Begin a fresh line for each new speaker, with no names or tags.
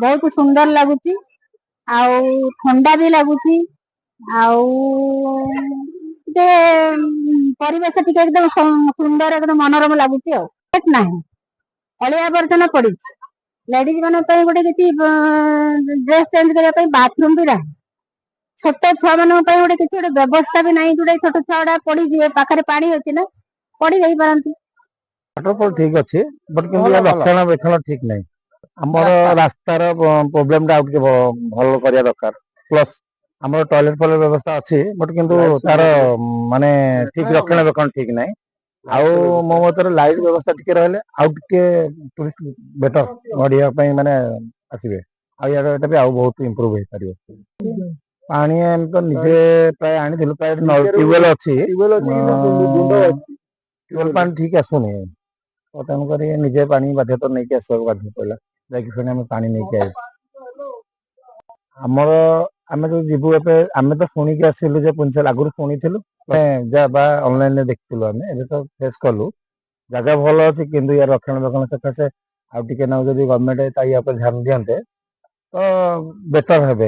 बहुत सुंदर लगुच ठंडा भी लगुच परिवेश टिके एकदम सुंदर एकदम मनोरम लगुच ना अलिया आवर्जन पड़ी लेडीज मान गोटे किसी ड्रेस चेंज करने बाथरूम भी रहा छोट छुआ मान गोटे किसी गोटे व्यवस्था भी नहीं जोटा छोट छुआ गुड़ा पड़ी जी पाखे पानी अच्छी ना पड़ी जाई पारती
वाटरफॉल ठीक अच्छे बट किंतु रक्षणाबेक्षण ठीक नहीं आमर रास्तार प्रोब्लेम टा भल करिया दरकार प्लस आमर टॉयलेट फॉयलेट व्यवस्था अच्छी बट किंतु तार माने ठीक रक्षणाबेक्षण ठीक नहीं आउ मो मतर लाइट व्यवस्था टिके रहले आउ टिके टूरिस्ट बेटर बढ़िया पई माने आसीबे आ यार एटा भी आउ बहुत इंप्रूव हे करियो पानी हम तो निजे प्राय आनी दिलु प्राय ट्यूबवेल अछि ट्यूबवेल पानी ठीक आसुनी तेणु कर निजे पानी बाध्य तो नहीं आस बाध्य पड़ा जाकि पानी नहीं आए आमर आम जो जीवु आम तो शुणिक आसलु पुंचल आगुरी शुणी ऑनलाइन देखिलु आम तो फेस कलु जगह भल अच्छी किंतु यार रक्षणाबेक्षण सकाशे आउ टिके ना गवर्नमेंट ध्यान दियंते तो बेटर हेबे।